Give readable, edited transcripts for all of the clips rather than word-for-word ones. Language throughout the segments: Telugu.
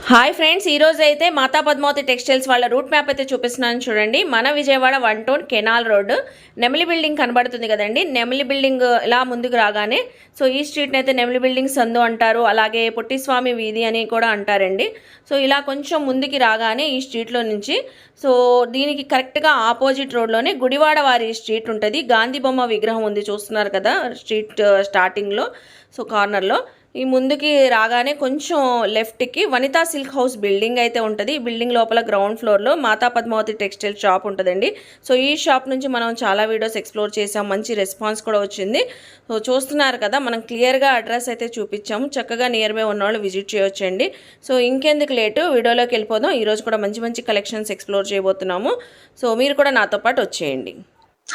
హాయ్ ఫ్రెండ్స్, ఈ రోజు అయితే మాతా పద్మావతి టెక్స్టైల్స్ వాళ్ళ రూట్ మ్యాప్ అయితే చూపిస్తున్నాను చూడండి. మన Vijayawada 1 town canal road Nemili building కనబడుతుంది కదండి. నెమిలి బిల్డింగ్ ఇలా ముందుకు రాగానే సో ఈ స్ట్రీట్ని అయితే నెమిలి బిల్డింగ్ సందు అంటారు, అలాగే పొట్టిస్వామి వీధి అని కూడా అంటారండి. సో ఇలా కొంచెం ముందుకి రాగానే ఈ స్ట్రీట్లో నుంచి సో దీనికి కరెక్ట్గా ఆపోజిట్ రోడ్లోనే గుడివాడ వారి స్ట్రీట్ ఉంటుంది. గాంధీ బొమ్మ విగ్రహం ఉంది, చూస్తున్నారు కదా స్ట్రీట్ స్టార్టింగ్లో. సో కార్నర్లో ఈ ముందుకి రాగానే కొంచెం లెఫ్ట్కి వనితా సిల్క్ హౌస్ బిల్డింగ్ అయితే ఉంటుంది. ఈ బిల్డింగ్ లోపల గ్రౌండ్ ఫ్లోర్లో మాతా పద్మావతి టెక్స్టైల్ షాప్ ఉంటుందండి. సో ఈ షాప్ నుంచి మనం చాలా వీడియోస్ ఎక్స్ప్లోర్ చేసాం, మంచి రెస్పాన్స్ కూడా వచ్చింది. సో చూస్తున్నారు కదా, మనం క్లియర్గా అడ్రస్ అయితే చూపించాము. చక్కగా నియర్ బై ఉన్నవాళ్ళు విజిట్ చేయొచ్చండి. సో ఇంకెందుకు లేటు, వీడియోలోకి వెళ్ళిపోదాం. ఈరోజు కూడా మంచి మంచి కలెక్షన్స్ ఎక్స్ప్లోర్ చేయబోతున్నాము. సో మీరు కూడా నాతో పాటు వచ్చేయండి.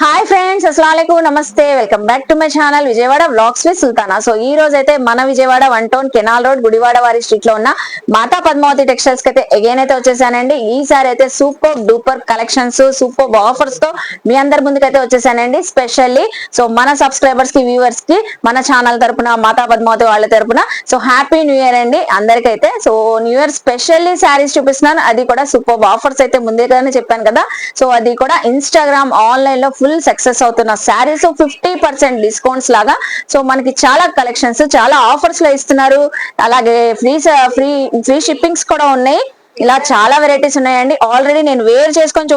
హాయ్ ఫ్రెండ్స్, అస్సలాముఅలైకుం, నమస్తే, welcome back to my channel Vijayawada vlogs with Sultana. So ఈ రోజు అయితే మన Vijayawada 1 town canal road Gudivada వారి స్ట్రీట్ లో ఉన్న మాతా పద్మావతి టెక్స్టైల్స్ కి అయితే అగైన్ అయితే వచ్చేసానండి. ఈసారి అయితే super duper collections, super offers తో మీ అందరి ముందుకైతే వచ్చేసానండి. స్పెషల్లీ సో మన సబ్స్క్రైబర్స్ కి, వ్యూవర్స్ కి మన ఛానల్ తరపున, మాతా పద్మావతి వాళ్ళ తరపున సో హ్యాపీ న్యూ ఇయర్ అండి అందరికైతే. So new year specially saris చూపిస్తున్నాను, అది కూడా సూపర్ ఆఫర్స్ అయితే ముందుగానే చెప్పాను కదా. సో అది కూడా ఇన్స్టాగ్రామ్ ఆన్లైన్ లో ఫుల్ సక్సెస్ అవుతున్న శారీస్ 50% డిస్కౌంట్స్ లాగా. సో మనకి చాలా కలెక్షన్స్, చాలా ఆఫర్స్ లో ఇస్తున్నారు. అలాగే ఫ్రీ షిప్పింగ్స్ కూడా ఉన్నాయి. ఇలా చాలా వెరైటీస్ ఉన్నాయండి. ఆల్రెడీ నేను వేర్ చేసుకొని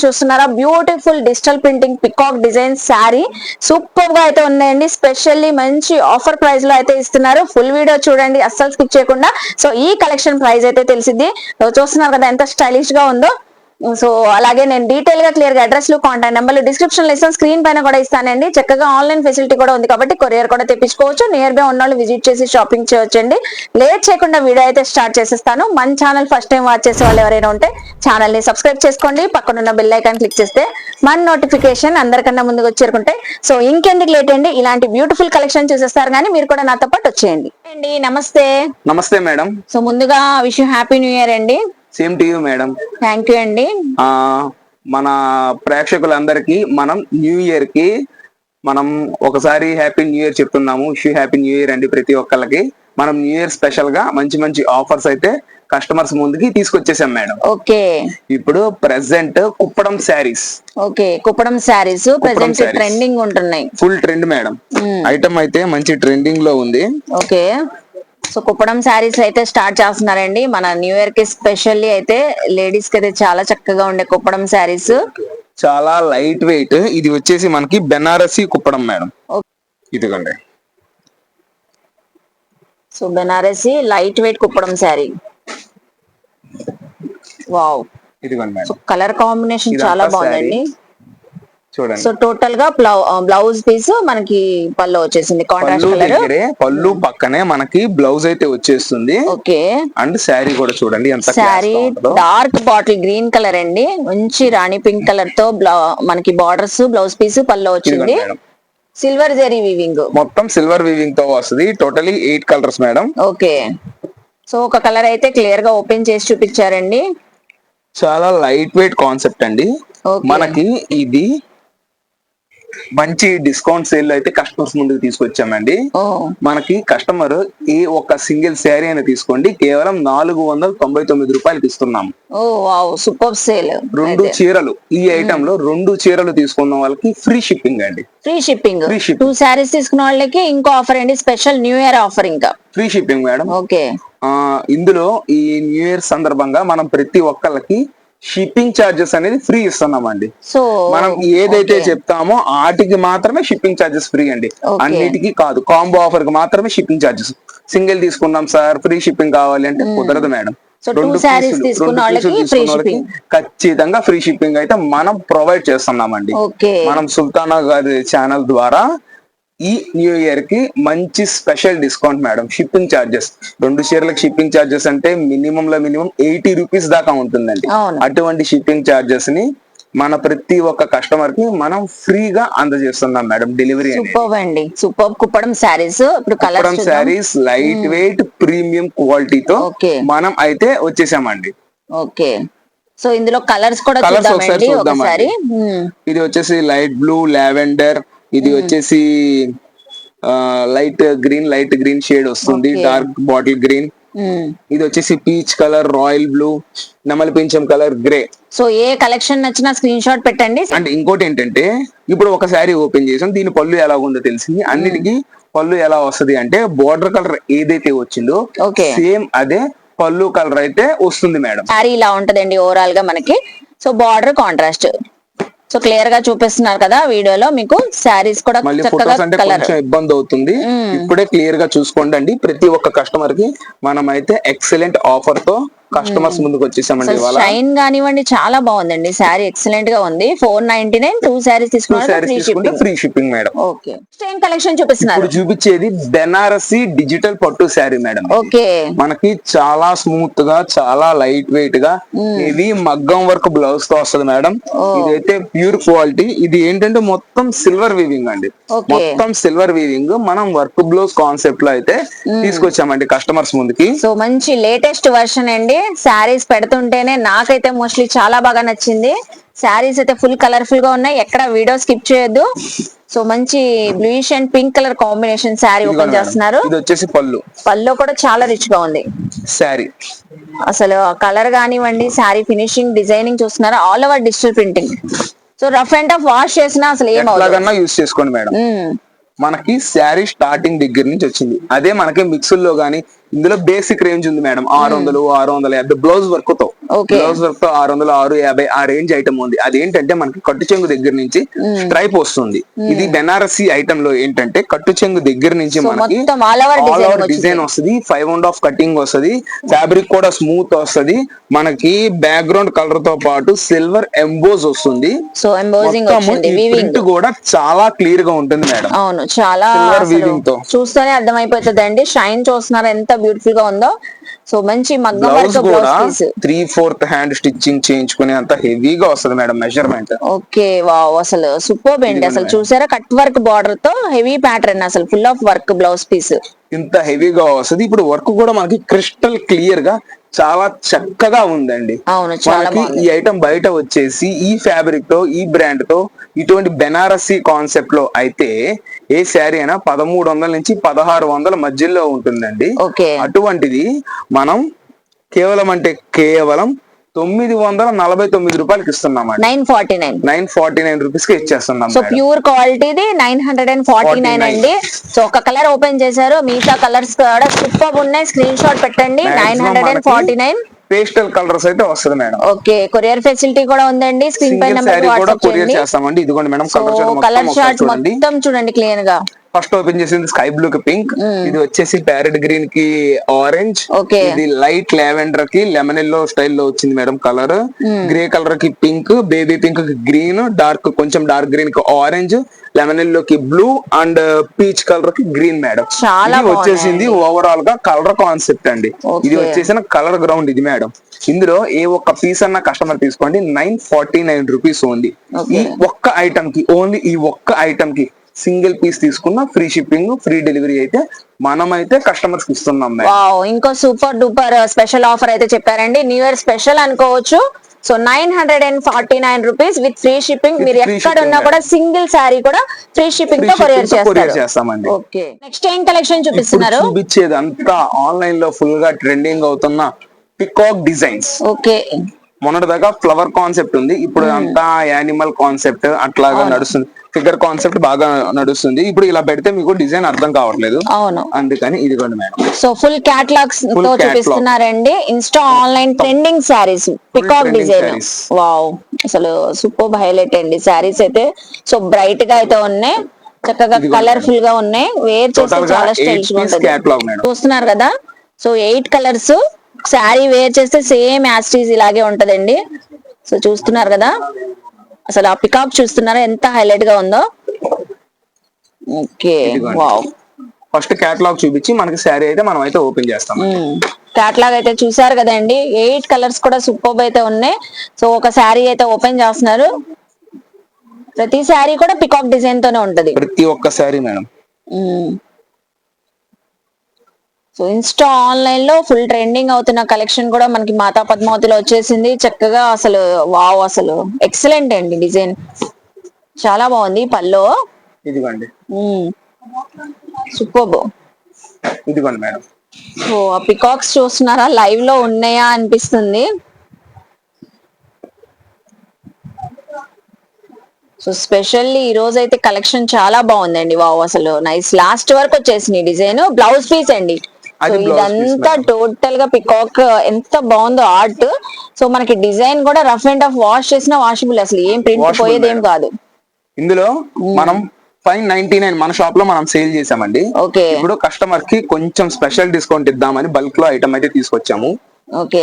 చూస్తున్నారా, beautiful digital printing peacock design sari super గా అయితే ఉన్నాయండి. స్పెషల్లీ మంచి ఆఫర్ ప్రైస్ లో అయితే ఇస్తున్నారు. ఫుల్ వీడియో చూడండి, అస్సలు స్కిప్ చేయకుండా. సో ఈ కలెక్షన్ ప్రైస్ అయితే తెలిసింది. చూస్తున్నారు కదా ఎంత స్టైలిష్ గా ఉందో. సో అలాగే నేను డీటెయిల్ గా క్లియర్ గా అడ్రస్ లు, కాంటాక్ట్ నెంబర్లు డిస్క్రిప్షన్ లో ఇస్తాను, స్క్రీన్ పైన కూడా ఇస్తానండి. చక్కగా ఆన్లైన్ ఫెసిలిటీ కూడా ఉంది కాబట్టి కొరియర్ కూడా తెప్పించుకోవచ్చు. నియర్ బై ఉన్న వాళ్ళు విజిట్ చేసి షాపింగ్ చేయొచ్చండి. లేట్ చేయకుండా వీడియో అయితే స్టార్ట్ చేసేస్తాను. మన ఛానల్ ఫస్ట్ టైం వాచ్ చేసే వాళ్ళు ఎవరైనా ఉంటే ఛానల్ ని సబ్స్క్రైబ్ చేసుకోండి. పక్కనున్న బెల్ ఐకాన్ క్లిక్ చేస్తే మన నోటిఫికేషన్ అందరికన్నా ముందుకు వచ్చేరుకుంటే. సో ఇంకెందుకు లేట్ అండి, ఇలాంటి బ్యూటిఫుల్ కలెక్షన్ చూసేస్తారు కానీ మీరు కూడా నాతో పాటు వచ్చేయండి. అండి నమస్తే. నమస్తే మేడం. సో ముందుగా wish you happy new year అండి. Same to you madam. Thank you అండి. మన ప్రేక్షకులందరికీ మనం న్యూ ఇయర్ కి మనం ఒకసారి హ్యాపీ న్యూ ఇయర్ చెప్తున్నాము. Wish you happy new year అండి ప్రతి ఒక్కరికి. మనం న్యూ ఇయర్ స్పెషల్ గా మంచి మంచి ఆఫర్స్ అయితే కస్టమర్స్ ముందుకి తీసుకొచ్చేసాం మేడం. ఓకే, ఇప్పుడు present Kuppadam saris. Okay, Kuppadam saris present trending ఉంటున్నాయి. Full trend madam. ఐటమ్ అయితే మంచి ట్రెండింగ్ లో ఉంది. ఓకే, సో కుప్పడం శారీస్ అయితే స్టార్ట్ చేస్తున్నారండి. మన న్యూ ఇయర్ కి స్పెషల్లీ అయితే లేడీస్ కి అయితే చాలా చక్కగా ఉండే కుప్పడం శారీస్. చాలా లైట్ వెయిట్. ఇది వచ్చేసి మనకి బెనారసి కుప్పడం మేడం. ఇదిగోండి. So Banarasi light weight Kuppadam sari. Wow, ఇదిగోండి మేడం. కలర్ కాంబినేషన్ చాలా బాగుందండి. చూడండి. సో టోటల్ గా బ్లౌజ్ పీస్ మనకి పళ్ళు వచ్చేసింది, కాంట్రాస్ట్ కలర్. పళ్ళు పక్కనే మనకి బ్లౌజ్ అయితే వచ్చేస్తుంది. ఓకే, అండ్ శారీ కూడా చూడండి ఎంత sari dark bottle green colour అండి. మంచి రాణి పింక్ కలర్ తో మనకి బార్డర్స్, బ్లౌజ్ పీస్, పళ్ళు వచ్చింది. సిల్వర్ జెరీ వీవింగ్, మొత్తం సిల్వర్ వీవింగ్ తో వస్తుంది. Totally 8 colours madam. Okay, so ఒక కలర్ అయితే క్లియర్ గా ఓపెన్ చేసి చూపించారండి. చాలా లైట్ వెయిట్ కాన్సెప్ట్ అండి. మనకి ఇది మంచి డిస్కౌంట్ సేల్ అయితే కస్టమర్స్ ముందుకు తీసుకొచ్చామండి. మనకి కస్టమర్ ఏ ఒక్క సింగిల్ శారీ అయినా తీసుకోండి, కేవలం 499 రూపాయలకి ఇస్తున్నాము. Super sale. 2 చీరలు, ఈ ఐటమ్ లో 2 చీరలు తీసుకున్న వాళ్ళకి ఫ్రీ షిప్పింగ్ అండి. Free shipping. 2 శారీస్ తీసుకున్న వాళ్ళకి ఇంకో ఆఫర్ అండి, స్పెషల్ న్యూ ఇయర్ ఆఫర్. ఇంకా ఫ్రీ షిప్పింగ్ మేడం. ఓకే, ఇందులో ఈ న్యూ ఇయర్ సందర్భంగా మనం ప్రతి ఒక్కళ్ళకి షిప్పింగ్ చార్జెస్ అనేది ఫ్రీ ఇస్తున్నామండి. సో మనం ఏదైతే చెప్తామో వాటికి మాత్రమే షిప్పింగ్ చార్జెస్ ఫ్రీ అండి, అన్నిటికీ కాదు. కాంబో ఆఫర్ కి మాత్రమే షిప్పింగ్ చార్జెస్. సింగిల్ తీసుకున్నాం సార్ ఫ్రీ షిప్పింగ్ కావాలి అంటే కుదరదు మేడం. 2 పీసులు తీసుకున్న వాళ్ళకి ఖచ్చితంగా ఫ్రీ షిప్పింగ్ అయితే మనం ప్రొవైడ్ చేస్తున్నామండి. మనం సుల్తానా గారి ఛానల్ ద్వారా ఈ న్యూ ఇయర్ కి మంచి special discount madam. Shipping charges 2 చీరలకు షిప్పింగ్ చార్జెస్ అంటే మినిమం 80 రూపీస్ దాకా ఉంటుందండి. అటువంటి షిప్పింగ్ చార్జెస్ ని మన ప్రతి ఒక్క కస్టమర్ కి మనం ఫ్రీగా అందజేస్తున్నాం మేడం. డెలివరీ సూపర్ అండి. సూపర్ కుప్పడం శారీస్. ఇప్పుడు Kuppadam saris light weight premium క్వాలిటీతో మనం అయితే వచ్చేసామండి. ఓకే, సో ఇందులో కలర్స్ కూడా చూద్దామండి ఒకసారి. ఇది వచ్చేసి లైట్ బ్లూ, లావెండర్. ఇది వచ్చేసి లైట్ గ్రీన్ షేడ్ వస్తుంది. డార్క్ బాటిల్ గ్రీన్, ఇది వచ్చేసి పీచ్ కలర్, రాయల్ బ్లూ, నెమలి పింఛం కలర్, గ్రే. సో ఏ కలెక్షన్ నచ్చినా స్క్రీన్ షాట్ పెట్టండి. అండ్ ఇంకోటి ఏంటంటే ఇప్పుడు ఒక శారీ ఓపెన్ చేసాం, దీని పళ్ళు ఎలా ఉందో తెలిసింది. అన్నిటికీ పళ్ళు ఎలా వస్తది అంటే బోర్డర్ కలర్ ఏదైతే వచ్చిందో సేమ్ అదే పళ్ళు కలర్ అయితే వస్తుంది మేడం. శారీ ఇలా ఉంటదండి ఓవరాల్ గా మనకి. So border contrast. So clear గా చూపిస్తున్నారు కదా వీడియోలో మీకు. శారీస్ కూడా మళ్ళీ ఫోటోస్ అంటే కొంచెం ఇబ్బంది అవుతుంది, ఇప్పుడే క్లియర్ గా చూసుకోండి అండి. ప్రతి ఒక్క కస్టమర్ కి మనం అయితే ఎక్సలెంట్ ఆఫర్ తో కస్టమర్స్ ముందుకు వచ్చేసామండి. షైన్ కానివ్వండి చాలా బాగుందండి, శారీ ఎక్సలెంట్ గా ఉంది. 499 టూ శారీస్ తీసుకుంటే free shipping madam. Okay, same collection చూపిస్తున్నారు. ఇప్పుడు చూపించేది బెనారసి డిజిటల్ పట్టు శారీ మేడం. ఓకే, మనకి చాలా స్మూత్ గా, చాలా లైట్ వెయిట్ గా, ఇది మగ్గం వర్క్ బ్లౌజ్ తో వస్తుంది మేడం. ఇదైతే ప్యూర్ క్వాలిటీ. ఇది ఏంటంటే మొత్తం సిల్వర్ వీవింగ్ అండి, మొత్తం సిల్వర్ వీవింగ్. మనం వర్క్ బ్లౌజ్ కాన్సెప్ట్ లో అయితే తీసుకొచ్చామండి కస్టమర్స్ ముందుకి. సో మంచి లేటెస్ట్ వర్షన్ అండి. శారీస్ పెడుతుంటేనే నాకైతే మోస్ట్లీ చాలా బాగా నచ్చింది. శారీస్ అయితే ఫుల్ కలర్ఫుల్ గా ఉన్నాయి, ఎక్కడ వీడియో స్కిప్ చేయొద్దు. సో మంచి bluish and pink colour combination sari open చేస్తున్నారు. ఇది వచ్చేసి పళ్ళు కూడా చాలా రిచ్ గా ఉంది శారీ. అసలు కలర్ కానివ్వండి, శారీ ఫినిషింగ్, డిజైనింగ్ చూస్తున్నారు. All over digital printing. So rough and tough wash చేసినా అసలు ఏమవుతుంది, యూస్ చేసుకోండి మేడం. మనకి శారీ స్టార్టింగ్ దగ్గర నుంచి వచ్చింది అదే. మనకి మిక్సుల్లో గానీ ఇందులో బేసిక్ రేంజ్ ఉంది మేడం. 600, 650 బ్లౌజ్ వర్క్ తో, బ్లౌజ్ వర్క్ తో 600, 650 ఆ రేంజ్ ఐటమ్ ఉంది. అదేంటంటే మనకి కట్టు చెంగు దగ్గర నుంచి స్ట్రైప్ వస్తుంది. ఇది బెనారసి ఐటమ్ లో ఏంటంటే కట్టు చెంగు దగ్గర నుంచి మనకి ఆల్ ఓవర్ డిజైన్ వస్తుంది. 5.5 కటింగ్ వస్తుంది. ఫ్యాబ్రిక్ కూడా స్మూత్ వస్తుంది. మనకి బ్యాక్గ్రౌండ్ కలర్ తో పాటు సిల్వర్ ఎంబోజ్ వస్తుంది. సో ప్రింట్ కూడా చాలా క్లియర్ గా ఉంటుంది మేడం. అవును, చాలా చూస్తేనే అర్థమైపోతుంది అండి. షైన్ చూస్తున్నారు ఎంత బ్యూటిఫుల్ గా ఉందో. సో మంచి మగ్గం work blouse piece, 3/4 hand stitching చేయించుకునే అంత హెవీగా వస్తుంది మేడం మెజర్మెంట్. ఓకే, వావ్, అసలు సూపర్ అండి. అసలు చూసారా కట్ వర్క్ బార్డర్ తో హెవీ ప్యాటర్న్, అసలు full of work blouse piece ఇంత హెవీగా వస్తుంది. ఇప్పుడు వర్క్ కూడా మనకి క్రిస్టల్ క్లియర్ గా చాలా చక్కగా ఉందండి. అవును, చాలా ఈ ఐటమ్ బయట వచ్చేసి ఈ ఫ్యాబ్రిక్ తో, ఈ బ్రాండ్ తో, ఇటువంటి బెనారసి కాన్సెప్ట్ లో అయితే ఏ శారీ అయినా 1300 నుంచి 1600 మధ్యలో ఉంటుందండి. అటువంటిది మనం కేవలం 949 రూపాయలకి ఇస్తున్నామండి. 949 రూపీస్ కి ఇచ్చేస్తున్నాం. సో ప్యూర్ క్వాలిటీది 949 అండి. సో ఒక కలర్ ఓపెన్ చేశారు, మిగతా కలర్స్ కూడా సూపర్ ఉన్నాయి. స్క్రీన్ షాట్ పెట్టండి. 949. పేస్టల్ కలర్స్ అయితే వస్తుంది మేడం. ఓకే, కొరియర్ ఫెసిలిటీ కూడా ఉందండి. స్క్రీన్ పై నెంబర్ వాట్సాప్ చేయండి. చేస్తామండి. ఇదిగోండి మేడం, కలర్ షార్ట్ మొత్తం చూడండి క్లియర్ గా. ఫస్ట్ ఓపెన్ చేసింది స్కై బ్లూ కి పింక్, ఇది వచ్చేసి ప్యారెట్ గ్రీన్ కి ఆరెంజ్, ఇది లైట్ లావెండర్ కి లెమన్ ఎల్లో స్టైల్ లో వచ్చింది మేడం కలర్. గ్రే కలర్ కి పింక్, బేబీ పింక్ కి గ్రీన్, కొంచెం డార్క్ గ్రీన్ కి ఆరెంజ్, లెమన్ ఎల్లో కి బ్లూ అండ్ పీచ్ కలర్ కి గ్రీన్ మేడం. ఇది వచ్చేసింది ఓవరాల్ గా కలర్ కాన్సెప్ట్ అండి. ఇది వచ్చేసిన కలర్ గ్రౌండ్ ఇది మేడం. ఇందులో ఏ ఒక్క పీస్ అన్న కస్టమర్ తీసుకోండి, 949 రూపీస్ ఓన్లీ. ఈ ఒక్క ఐటమ్ కి, ఓన్లీ ఈ ఒక్క ఐటమ్ కి సింగిల్ పీస్ తీసుకున్న ఫ్రీ షిప్పింగ్, ఫ్రీ డెలివరీ అయితే మనమైతే కస్టమర్స్ కి ఇస్తున్నాం. ఇంకో సూపర్ డూపర్ స్పెషల్ ఆఫర్ అయితే చెప్పారండి. న్యూ ఇయర్ స్పెషల్ అనుకోవచ్చు. So 949 rupees with free shipping. మీరు ఎక్కడ ఉన్నా కూడా సింగిల్ శారీ కూడా ఫ్రీ షిప్పింగ్ తో కొరియర్ చేస్తామండి. ఓకే, నెక్స్ట్ ఏం కలెక్షన్ చూపిస్తున్నారు? చూపించేది అంతా ఆన్లైన్ లో ఫుల్ గా ట్రెండింగ్ అవుతున్న పికాక్ డిజైన్స్. ఓకే, మొన్నటిదాకా ఫ్లవర్ కాన్సెప్ట్ ఉంది, ఇప్పుడు అంతా యానిమల్ కాన్సెప్ట్ అట్లాగా నడుస్తుంది. ఫిగర్ కాన్సెప్ట్ బాగా నడుస్తుంది. ఇప్పుడు ఇలా పెడితే మీకు డిజైన్ అర్థం కావట్లేదు, అందుకని ఇదిగోండి మేడం. సో ఫుల్ క్యాటలాగ్స్ తో చూపిస్తున్నారండి. Insta online trending saris, peacock design. Wow, అసలు సూపర్ హైలైట్ అండి శారీస్ అయితే. సో బ్రైట్ గా అయితే ఉన్నాయి, చక్కగా కలర్ఫుల్ గా ఉన్నాయి. వేర్ చేస్తే చాలా స్టైలిష్ గా ఉంటుంది. చూస్తున్నారు కదా, సో 8 కలర్స్. శారీ వేర్ చేస్తే సేమ్ యాస్టీజ్ ఇలాగే ఉంటదండి. సో చూస్తున్నారు కదా, అసలు ఆ పికాక్ చూస్తున్నారా ఎంత హైలైట్ గా ఉందో. Okay, wow. ఫస్ట్ కేటలాగ్ చూపించి మనకి శారీ అయితే మనం అయితే ఓపెన్ చేస్తాం. కేటలాగ్ అయితే చూసారు కదండి, 8 కలర్స్ కూడా సూపర్ అయితే ఉన్నాయి. సో ఒక శారీ అయితే ఓపెన్ చేస్తున్నారు. ప్రతి శారీ కూడా పికాక్ డిజైన్ తోనే ఉంటది, ప్రతి ఒక్క sari madam. So Insta online లో ఫుల్ ట్రెండింగ్ అవుతున్న కలెక్షన్ కూడా మనకి మాతా పద్మావతిలో వచ్చేసింది. చక్కగా అసలు వావ్, అసలు ఎక్సలెంట్ అండి. డిజైన్ చాలా బాగుంది. పల్లో ఇదిగోండి, సూపర్. ఇదిగోండి మేడం. సో ఆ పికాక్స్ చూస్తున్నారా, లైవ్ లో ఉన్నాయా అనిపిస్తుంది. సో స్పెషల్లీ ఈ రోజు అయితే కలెక్షన్ చాలా బాగుందండి. వావ్, అసలు నైస్. లాస్ట్ వరకు వచ్చేసింది డిజైన్. బ్లౌజ్ పీస్ అండి. సో అది బ్లౌజ్ పీస్ ఇదంతా మేడం. టోటల్ గా పికాక్ ఎంత బాగుందో ఆర్ట్. సో మనకి డిజైన్ కూడా రఫ్ అండ్ టఫ్ వాష్ చేసిన వాషబుల్, అసలు ఏం ప్రింట్ Washable పోయేదేం మేడం. కాదు. ఇందులో మనం 599 మన షాప్ లో మనం సేల్ చేసామండి. ఓకే. ఇప్పుడు కస్టమర్ కి కొంచెం స్పెషల్ డిస్కౌంట్ ఇద్దామని బల్క్ లో ఐటమ్ అయితే తీసుకొచ్చాము. ఓకే.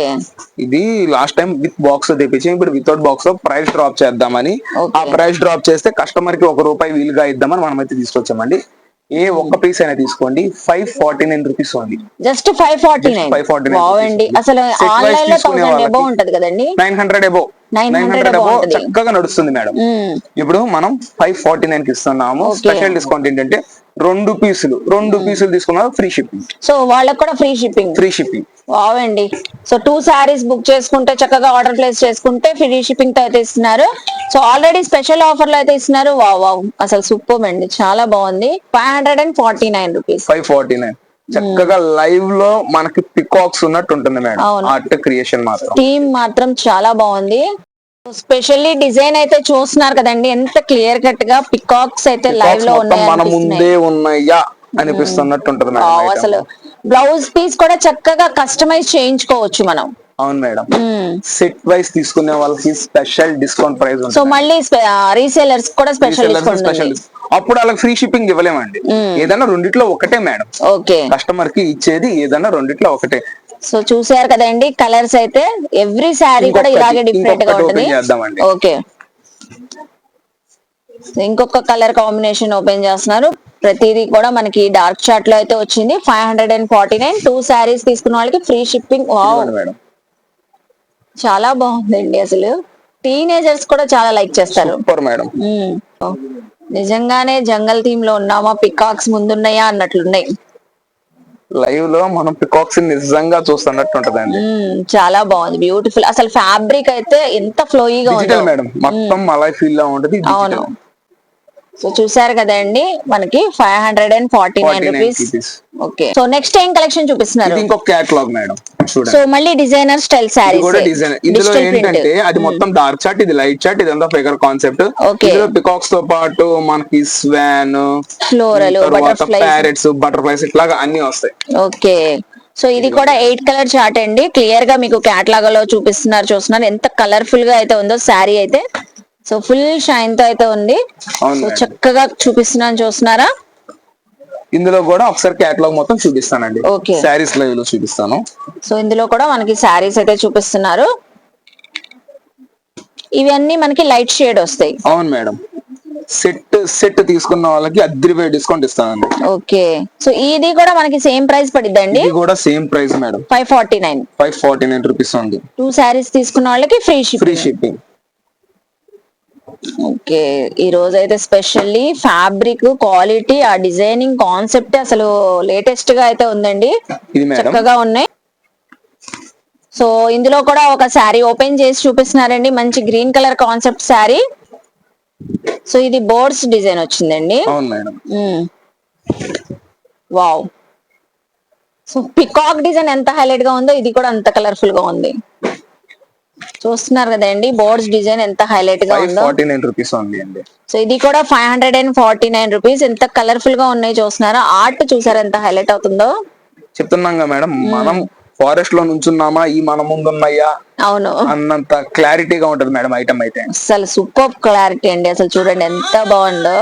ఇది లాస్ట్ టైం విత్ బాక్స్ తెప్పించి ఇప్పుడు వితౌట్ బాక్స్ లో ప్రైస్ డ్రాప్ చేద్దామని, ఆ ఓకే. ప్రైస్ డ్రాప్ చేస్తే కస్టమర్ కి ₹1 వీలుగా ఇద్దామని మనం అయితే తీసుకొచ్చామండి. ఏ ఒక్క పీస్ అయినా తీసుకోండి, 549 rupees only. Just 549. 549 wow rupees అండి, only. అసలు Set wise ఆన్లైన్ లో తీసుకునే 1000 వాళ్ళకి అబౌవ్ ఉంటది కదండి. 900 అబౌవ్ 900 900 above అబౌవ్ ఉంటది. చక్కగా నడుస్తుంది మేడం. ఇప్పుడు మనం 549 కి ఇస్తున్నాము. ఓకే. స్పెషల్ డిస్కౌంట్ ఏంటంటే రెండు పీసులు తీసుకున్నా ఫ్రీ షిప్పింగ్. సో వాళ్ళకి కూడా free shipping. Free shipping. Wow అండి. సో 2 సారీస్ బుక్ చేసుకుంటే చక్కగా ఆర్డర్ ప్లేస్ చేసుకుంటే ఫ్రీ షిప్పింగ్ తో అయితే ఇస్తున్నారు. సో ఆల్రెడీ స్పెషల్ ఆఫర్ లో అయితే ఇస్తున్నారు. వావ్ వావ్, అసలు సూపర్ అండి, చాలా బాగుంది. 549 రూపీస్. 549 చక్కగా లైవ్ లో మనకి పికాక్స్ ఉన్నట్టు ఉంటుంది మేడం. అవును. ఆర్ట్ క్రియేషన్ మాత్రం థీమ్ మాత్రం చాలా బాగుంది. స్పెషల్లీ డిజైన్ అయితే చూస్తున్నారు కదండి, ఎంత క్లియర్ కట్ గా పికాక్స్ అయితే లైవ్ పికాక్స్ లో మొత్తం మన ఉన్నాయి. ముందే ఉన్నాయా అనిపిస్తున్నట్టు ఉంటుంది మేడం వావ్, item. అసలు బ్లౌజ్ పీస్ కూడా చక్కగా కస్టమైజ్ చేయించుకోవచ్చు మనం. అవును మేడం. సెట్ వైస్ తీసుకునే వాళ్ళకి స్పెషల్ డిస్కౌంట్ ప్రైస్ సో ఉంటుంది. మళ్ళీ రీసేలర్స్ కూడా స్పెషల్ డిస్కౌంట్ స్పెషల్ ఉంది. అప్పుడు వాళ్ళకి ఫ్రీ షిప్పింగ్ ఇవ్వలేమండి. ఏదైనా రెండిట్లో ఒకటే మేడం. ఓకే. కస్టమర్ కి ఇచ్చేది ఏదైనా రెండిట్లో ఒకటే. సో చూసారు కదండి కలర్స్ అయితే, ఎవ్రీ శారీ కూడా ఇలాగే డిఫరెంట్ గా ఉంటుంది. చేద్దామండి. ఓకే. ఇంకొక కలర్ కాంబినేషన్ ఓపెన్ చేస్తున్నారు. ప్రతిదీ కూడా మనకి డార్క్ చార్ట్ లో అయితే వచ్చింది. 549. 2 శారీస్ తీసుకున్న వాళ్ళకి ఫ్రీ షిప్పింగ్. వావ్, ఇదిగోండి మేడం. చాలా బాగుందండి. అసలు టీనేజర్స్ కూడా చాలా లైక్ చేస్తారు. Super madam. నిజంగానే జంగల్ థీమ్ లో ఉన్నామా, పికాక్స్ ముందున్నాయా అన్నట్లున్నాయి. లైవ్ లో మనం పికాక్స్ నిజంగా చూస్తున్నట్టు ఉంటదండి. చాలా బాగుంది, బ్యూటిఫుల్. అసలు ఫ్యాబ్రిక్ అయితే ఎంత ఫ్లోయిగా ఉందో. డిజిటల్ మేడం, మొత్తం మలై ఫీల్ లో ఉంటది. అవును. డిజిటల్. సో చూసారు కదండి, మనకి 549 రూపీస్. ఓకే. సో నెక్స్ట్ ఏం కలెక్షన్ చూపిస్తున్నారు? ఇది ఇంకొక కేటలాగ్ మేడం. సో చూడండి. మళ్ళీ డిజైనర్ స్టైల్ ఇది శారీస్. కూడా డిజైన్. ఇందులో ఏంటంటే అది మొత్తం డార్క్ చార్ట్, ఇది లైట్ చార్ట్, ఇదంతా ఫిగర్ కాన్సెప్ట్. Okay. ఇందులో పికాక్స్ తో పాటు మనకి swan, floral, butterflies, parrots, butterflies ఇట్లాగా అన్ని వస్తాయి. ఓకే. సో ఇది కూడా 8 కలర్ చార్ట్ అండి. క్లియర్ గా మీకు కేటలాగ్ లో చూస్తున్నారు ఎంత కలర్ఫుల్ గా అయితే ఉందో శారీ అయితే. సో ఫుల్ షైన్ తో అయితే ఉంది. అవును సో మేడం. చక్కగా చూస్తున్నారా? ఇందులో కూడా ఒకసారి కేటలాగ్ మొత్తం చూపిస్తానండి. Okay. శారీస్ లైవ్ లో చూపిస్తాను. సో ఇందులో కూడా మనకి శారీస్ అయితే చూపిస్తున్నారు. ఇవన్నీ మనకి లైట్ షేడ్ వస్తాయి. అవును మేడం. సెట్ తీసుకున్న వాళ్ళకి అద్రివే డిస్కౌంట్ ఇస్తానండి. ఓకే. సో ఇది కూడా మనకి సేమ్ ప్రైస్ పడిద్దండి. ఇది కూడా సేమ్ ప్రైస్ మేడం. 549. 549 రూపీస్ ఉంది. 2 శారీస్ తీసుకున్న వాళ్ళకి ఫ్రీ షిప్పింగ్. ఓకే. ఈ రోజు అయితే స్పెషల్లీ ఫ్యాబ్రిక్ క్వాలిటీ, ఆ డిజైనింగ్ కాన్సెప్ట్ అసలు లేటెస్ట్ గా అయితే ఉందండి. ఇది మేడం. చక్కగా ఉన్నాయి. సో ఇందులో కూడా ఒక శారీ ఓపెన్ చేసి చూపిస్తున్నారండి. మంచి green colour concept sari. So ఇది బోర్డ్స్ డిజైన్ వచ్చిందండి. అవును madam. Wow. So peacock design ఎంత హైలైట్ గా ఉందో, ఇది కూడా అంత కలర్ఫుల్ గా ఉంది. చూస్తున్నారు కదండి బోర్డ్స్ డిజైన్ ఎంత హైలైట్ గా ఉందో. 549 రూపీస్ ఉంది అండి. సో ఇది కూడా 549 రూపీస్. ఎంత కలర్ఫుల్ గా ఉన్నాయి చూస్తున్నారా? ఆర్ట్ చూసారా ఎంత హైలైట్ అవుతుందో. చెప్తున్నాగా మేడం, మనం ఫారెస్ట్ లో నుంచున్నామా, ఈ మన ముందు ఉన్నాయా అవును అన్నంత క్లారిటీగా ఉంటది మేడం ఐటమ్ అయితే. అసలు సూపర్ క్లారిటీ అండి. అసలు చూడండి ఎంత బాగుందో.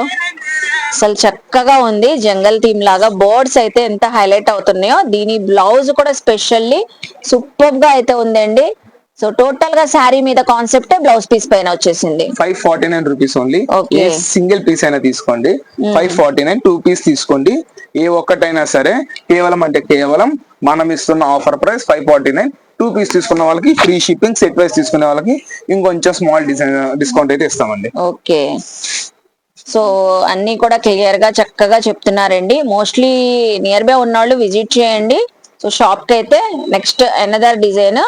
అసలు చక్కగా ఉంది. జంగల్ థీమ్ లాగా బోర్డ్స్ అయితే ఎంత హైలైట్ అవుతున్నాయో. దీని బ్లౌజ్ కూడా స్పెషల్లీ సూపర్ గా అయితే ఉందండి. సో టోటల్ గా శారీ మీద కాన్సెప్ట్ బ్లౌజ్ పీస్ పైన వచ్చేసింది. 549 rupees only. Okay. A single piece అయినా తీసుకోండి. 549. 2 పీస్ తీసుకోండి. ఏ ఒక్కటైనా సరే కేవలం మనం ఇస్తున్న ఆఫర్ ప్రైస్ 549. 2 పీస్ తీసుకున్న వాళ్ళకి ఫ్రీ షిప్పింగ్. సెట్ వైస్ తీసుకునే వాళ్ళకి ఇంకొంచెం స్మాల్ డిస్కౌంట్ అయితే ఇస్తామండి. ఓకే. సో అన్ని కూడా క్లియర్ గా చక్కగా చెప్తున్నారండి. మోస్ట్లీ నియర్ బై ఉన్న వాళ్ళు విజిట్ చేయండి. సో షాప్ కి అయితే నెక్స్ట్ అనదర్ డిజైన్.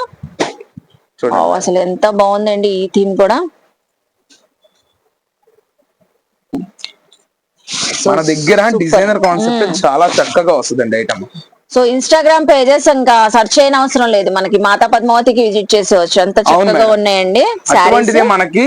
చూడండి. అసలు ఎంత బాగుందండి ఈ థీమ్ కూడా. మన దగ్గర డిజైనర్ కాన్సెప్ట్ చాలా చక్కగా వస్తుందండి ఐటమ్. సో ఇన్స్టాగ్రామ్ పేజెస్ ఇంకా సెర్చ్ చేయని అవసరం లేదు, మనకి మాతా పద్మావతికి విజిట్ చేసేవచ్చు, అంత చక్కగా మేడం. ఉన్నాయండి. అటువంటిదే మనకి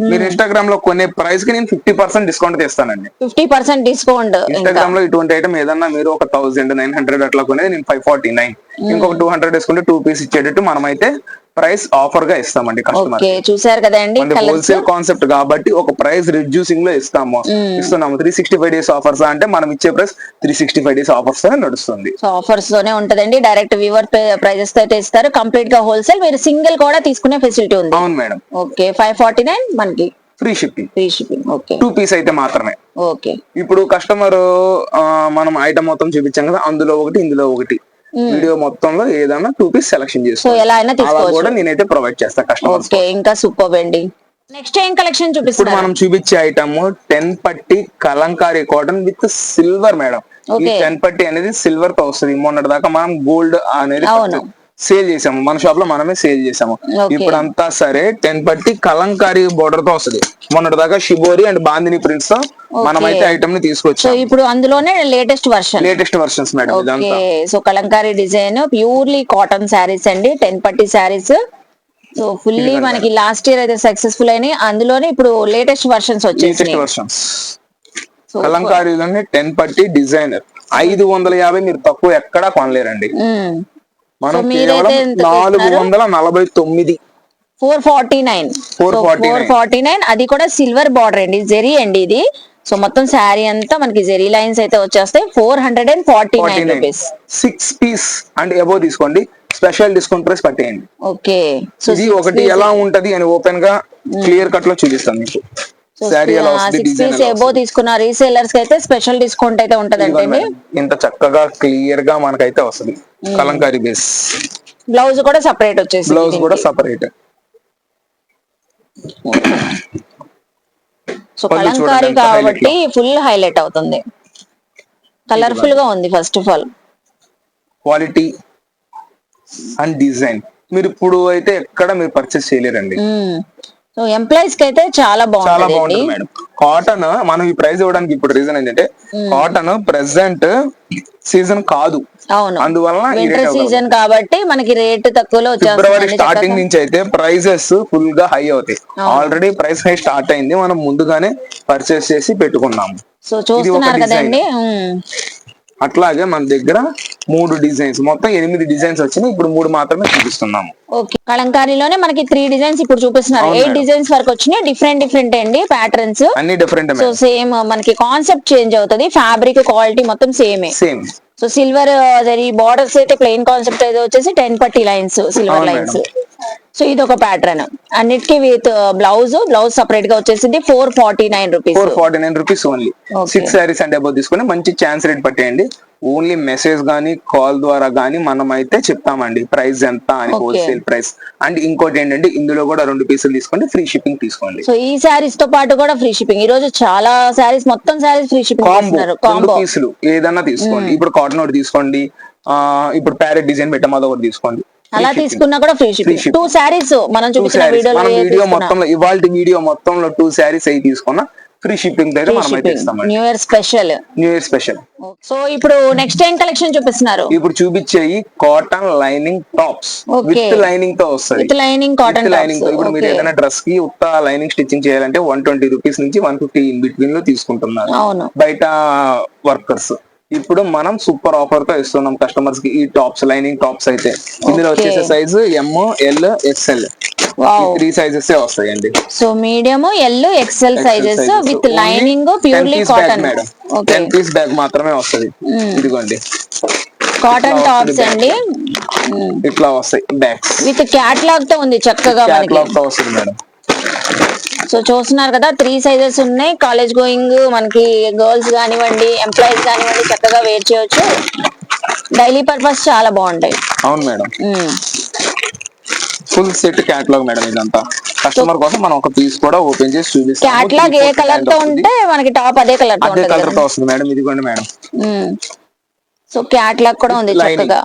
మీరు ఇన్స్టాగ్రామ్ లో కొనే ప్రైస్ కి నేను 50% డిస్కౌంట్ ఇస్తానండి. 50% డిస్కౌంట్. ఇన్స్టాగ్రామ్ లో ఇటువంటి ఐటమ్ ఏదన్నా మీరు ఒక 1900 అట్లా కొనేది నేను 549, ఇంకొక 200 డిస్కౌంట్ 2 పీస్ ఇచ్చేటట్టు మనమైతే ప్రైస్ ఆఫర్ గా ఇస్తామండి కస్టమర్. ఓకే, చూసారు కదండి హోల్సేల్ కాన్సెప్ట్ కాబట్టి ఒక ప్రైస్ రిడ్యూసింగ్ లో ఇస్తున్నాము. 365 డేస్ ఆఫర్స్ అంటే మనం ఇచ్చే ప్రైస్ 365 డేస్ ఆఫర్స్ నడుస్తుంది. సో ఆఫర్స్ తోనే ఉంటదండి, డైరెక్ట్ వ్యూవర్ ప్రైజెస్ తో అయితే ఇస్తారు, కంప్లీట్ గా హోల్సేల్. మీరు సింగిల్ కూడా తీసుకునే ఫెసిలిటీ ఉంది. అవును మేడం. ఓకే, 549 మనకి ఫ్రీ షిప్పింగ్. ఓకే, 2 పీస్ అయితే మాత్రమే. ఓకే. ఇప్పుడు కస్టమర్ మనం ఐటమ్ మొత్తం చూపించాం కదా, అందులో ఒకటి ఇందులో ఒకటి వీడియో మొత్తంలో ఏదైనా 2 పీస్ సెలెక్షన్ సో చేసుకో, ఎలా అయినా అలా తీసుకోవచ్చు. కూడా నేనైతే ప్రొవైడ్ చేస్తా కస్టమర్స్. ఓకే, ఇంకా సూపర్ అండి. నెక్స్ట్ ఏం కలెక్షన్ ఇప్పుడు చూపిస్తున్నారు? మనం చూపించే ఐటమ్ 10 పట్టి Kalamkari cotton with silver madam. ఈ ఓకే. 10 పట్టి అనేది సిల్వర్ తో వస్తుంది. మొన్నటి దాకా మనం గోల్డ్ అనేది అవును. సేల్ చేసాము, మన షాప్ లో మనమే సేల్ చేసాము. ఓకే. ఇప్పుడు అంతా సరే 10 పట్టి కలంకారీ బోర్డర్ తో వస్తుంది. మొన్నటి దాకా షిబోరి అండ్ బాందిని ప్రింట్స్ తో మనమైతే ఐటమ్ ని సో తీసుకొచ్చాము. ఇప్పుడు అందులోనే లేటెస్ట్ వర్షన్స్ మేడం ఓకే. ఇదంతా. So Kalamkari design, purely cotton saris అండి, 10 పట్టి శారీస్. సో ఫుల్లీ మనకి లాస్ట్ ఇయర్ అయితే సక్సెస్ఫుల్ అయినాయి, అందులోనే ఇప్పుడు లేటెస్ట్ వర్షన్స్ వచ్చేసాయి. సో కలంకారీలోనే 10 పట్టి డిజైనర్ 550 మీరు తక్కువ ఎక్కడా కొనలేరండి. మనం కేవలం 449. 449. అది కూడా సిల్వర్ బార్డర్ అండి, జెరీ అండి ఇది. సో మొత్తం శారీ అంతా మనకి జెరీ లైన్స్ అయితే వచ్చేస్తాయి. 449 రూపీస్. 6 పీస్ అండ్ అబోవ్ తీసుకోండి, స్పెషల్ డిస్కౌంట్ ప్రైస్ పట్టేయండి. ఓకే, సో ఇది ఒకటి ఎలా ఉంటది అని ఓపెన్ గా క్లియర్ కట్ లో చూపిస్తాను మీకు. శారీ ఎలా వస్తుంది, 6 పీస్ అబోవ్ తీసుకున్న రీసేలర్స్ కి అయితే స్పెషల్ డిస్కౌంట్ అయితే ఉంటదండి. ఇంత చక్కగా క్లియర్ గా మనకైతే వస్తుంది. కలంకారీ బేస్ బ్లౌజ్ కూడా సెపరేట్ వచ్చేసి, బ్లౌజ్ కూడా సెపరేట్. సో కలంకారీ కాబట్టి ఫుల్ హైలైట్ అవుతుంది, కలర్ఫుల్ గా ఉంది. First of all quality and design మీరు ఇప్పుడు అయితే ఎక్కడ మీరు పర్చేస్ చేయలేరండి. సో ఎంప్లాయీస్ కి అయితే చాలా బాగుంటుంది మేడం. కాటన్ మనం ఈ ప్రైస్ ఇవ్వడానికి ఇప్పుడు రీజన్ ఏంటంటే కాటన్ ప్రెసెంట్ సీజన్ కాదు, అవును, అందువల్ల వింటర్ సీజన్ కాబట్టి మనకి రేట్ తక్కువలో ఫిబ్రవరి స్టార్టింగ్ నుంచి అయితే ప్రైజెస్ ఫుల్ గా హై అవుతాయి. ఆల్రెడీ ప్రైస్ హై స్టార్ట్ అయింది, మనం ముందుగానే పర్చేస్ చేసి పెట్టుకున్నాము. సో చూస్తున్నారు కదండి. అట్లాగే మన దగ్గర 3 డిజైన్స్, మొత్తం 8 డిజైన్స్ వచ్చినాయి. ఇప్పుడు 3 మాత్రమే చూపిస్తున్నాము. ఓకే, కలంకారీలోనే మనకి 3 డిజైన్స్ ఇప్పుడు చూపిస్తున్నారు. 8 డిజైన్స్ వరకు వచ్చినాయి, డిఫరెంట్ అండి ప్యాటర్న్స్ అన్ని డిఫరెంట్. సో సేమ్ మనకి కాన్సెప్ట్ చేంజ్ అవుతుంది, ఫ్యాబ్రిక్ క్వాలిటీ మొత్తం same. So silver zari borders అయితే ప్లెయిన్ కాన్సెప్ట్ అయితే వచ్చేసి 10 పట్టి లైన్స్, సిల్వర్ లైన్స్. సో ఇది ఒక ప్యాటర్న్, అన్నిటికీ విత్ బ్లౌజ్ సెపరేట్ గా వచ్చేసింది 449 rupees. 449 rupees only. 6 saris and above తీసుకుని మంచి ఛాన్స్ రేట్ పట్టేయండి. ఓన్లీ మెసేజ్ గానీ కాల్ ద్వారా గానీ మనం అయితే చెప్తామండి ప్రైస్ ఎంత అని, హోల్సేల్ ప్రైస్. అండ్ ఇంకోటి ఏంటంటే ఇందులో కూడా 2 పీసులు తీసుకోండి, ఫ్రీ షిప్పింగ్ తీసుకోండి. సో ఈ శారీస్ తో పాటు కూడా ఫ్రీ షిప్పింగ్. ఈ రోజు చాలా శారీస్, మొత్తం శారీస్ ఫ్రీ షిప్పింగ్ ఇస్తున్నారు. 2 పీసులు ఏదన్నా తీసుకోండి. ఇప్పుడు కాటన్ ఒకటి తీసుకోండి, ఇప్పుడు ప్యారెట్ డిజైన్ పెట్టాం అది ఒకటి తీసుకోండి. అలా తీసుకున్నా కూడా ఫ్రీ షిప్పింగ్. 2 శారీస్ మనం చూపించిన వీడియో మొత్తంలో, ఇవాళ వీడియో మొత్తంలో 2 శారీస్ అయి తీసుకున్నా ఫ్రీ షిప్పింగ్ అయితే మనం అయితే ఇస్తామండి. New year special. సో ఇప్పుడు నెక్స్ట్ ఏం కలెక్షన్ చూపిస్తున్నారు? ఇప్పుడు చూపించేయి cotton lining tops with lining తో వస్తుంది. విత్ లైనింగ్ కాటన్ లైనింగ్ తో ఇప్పుడు మీరు ఏదైనా డ్రెస్ కి ఉత్త లైనింగ్ స్టిచ్చింగ్ చేయాలంటే 120 రూపీస్ నుంచి 150 ఇన్ బిట్వీన్ లో తీసుకుంటున్నారు బయట వర్కర్స్. ఇప్పుడు మనం సూపర్ ఆఫర్ తో ఇస్తున్నాం కస్టమర్స్ కి. ఈ టాప్స్ లైనింగ్ టాప్స్ అయితే ఇందులో వచ్చేసే సైజు ML XL 3 సైజెస్ వస్తాయండి. So medium, L, XL sizes with lining, purely cotton. 10 piece bag మాత్రమే వస్తుంది. ఇదిగోండి కాటన్ టాప్స్ అండి, ఇట్లా వస్తాయి బ్యాగ్స్ విత్ క్యాట్లాగ్ తో ఉంది చక్కగా మనకి. వస్తుంది మేడం. సో చూస్తున్నారు కదా, 3 సైజెస్ ఉన్నాయి. కాలేజ్ గోయింగ్ మనకి గర్ల్స్ కానివ్వండి, ఎంప్లాయీస్ కానివ్వండి, చక్కగా వేర్ చేయొచ్చు. డైలీ పర్పస్ చాలా బాగుంటాయి. అవును madam, full set catalogue madam. ఇదంతా కస్టమర్ కోసం మనం ఒక పీస్ కూడా ఓపెన్ చేసి చూపిస్తాం. క్యాటలాగ్ ఏ కలర్ తో ఉంటే మనకి టాప్ అదే కలర్ తో వస్తుంది మేడం. ఇదిగోండి మేడం. సో క్యాటలాగ్ కూడా ఉంది చక్కగా.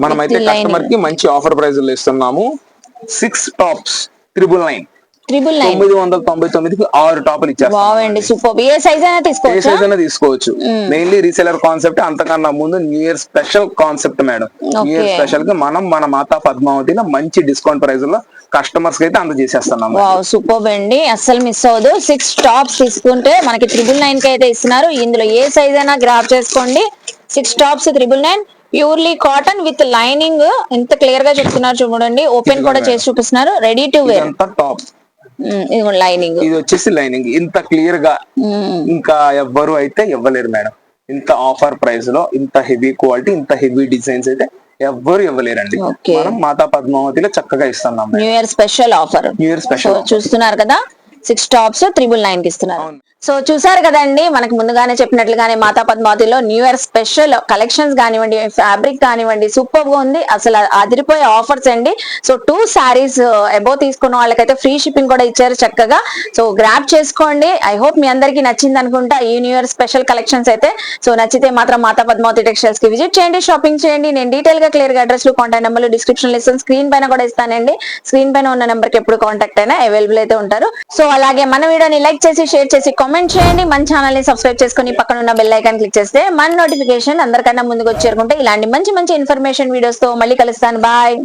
మనమైతే కస్టమర్ కి మంచి ఆఫర్ ప్రైస్ లో ఇస్తున్నాము. 6 టాప్స్ 999. 999 999కి 6 టాపులు ఇచ్చేస్తాం. వావ్ అండి, సూపర్. ఏ సైజ్ అయినా ఏ తీసుకోవచ్చా? సైజ్ అయినా తీసుకోవచ్చు. Mainly reseller concept. అంతకన్నా ముందు new year special concept madam. New year special కి మనం మన మాతా పద్మావతిలో మంచి డిస్కౌంట్ ప్రైస్ లో కస్టమర్స్ కి అయితే అందజేసేస్తున్నాం. వావ్, సూపర్ అండి, అస్సలు మిస్ అవ్వదు. 6 టాప్స్ తీసుకుంటే మనకి 999 కి అయితే ఇస్తున్నారు. ఇందులో ఏ సైజ్ అయినా గ్రాబ్ చేసుకోండి. 6 tops 999, purely cotton with lining. ఎంత క్లియర్ గా చెప్తున్నారు చూడండి. ఓపెన్ కూడా చేసి చూపిస్తున్నారు. Ready to wear. టాప్ ఇది లైనింగ్, ఇది వచ్చేసి లైనింగ్. ఇంత క్లియర్ గా ఇంకా ఎవ్వరు అయితే ఇవ్వలేరు మేడం. ఇంత ఆఫర్ ప్రైస్ లో ఇంత హెవీ క్వాలిటీ, ఇంత హెవీ డిజైన్స్ అయితే ఎవ్వరు ఇవ్వలేరండి. మనం మాతా పద్మావతిలో చక్కగా ఇస్తున్నాం. New year special offer. New year special చూస్తున్నారు కదా, 6 టాప్స్ 999 కి ఇస్తున్నారు. సో చూసారు కదండి, మనకు ముందుగానే చెప్పినట్లుగానే మాతా పద్మావతిలో న్యూ ఇయర్ స్పెషల్ కలెక్షన్స్ కానివ్వండి, ఫ్యాబ్రిక్ కానివ్వండి, సూపర్ గా ఉంది. అసలు అదిరిపోయే ఆఫర్స్ అండి. సో 2 సారీస్ అబౌవ్ తీసుకున్న వాళ్ళకైతే ఫ్రీ షిప్పింగ్ కూడా ఇచ్చారు చక్కగా. సో గ్రాబ్ చేసుకోండి. ఐ హోప్ మీ అందరికి నచ్చింది అనుకుంటా ఈ న్యూ ఇయర్ స్పెషల్ కలెక్షన్స్ అయితే. సో నచ్చితే మాత్రం మాతా పద్మావతి టెక్స్టైల్స్ కి విజిట్ చేయండి, షాపింగ్ చేయండి. నేను డీటెయిల్ గా క్లియర్ గా అడ్రస్ లు, కాంటాక్ట్ నెంబర్లు డిస్క్రిప్షన్ లో ఇస్తాను, స్క్రీన్ పైన కూడా ఇస్తానండి. స్క్రీన్ పైన ఉన్న నెంబర్ కి ఎప్పుడు కాంటాక్ట్ అయినా అవైలబుల్ అయితే ఉంటారు. సో అలాగే మన వీడియోని లైక్ చేసి, షేర్ చేసి, కామెంట్ చేయండి. మన ఛానల్ ని సబ్స్క్రైబ్ చేసుకుని పక్కన ఉన్న బెల్ ఐకాన్ క్లిక్ చేస్తే మన నోటిఫికేషన్ అందరికన్నా ముందుకు వచ్చేరుకుంటే ఇలాంటి మంచి మంచి ఇన్ఫర్మేషన్ వీడియోస్ తో మళ్ళీ కలుస్తాను. బాయ్.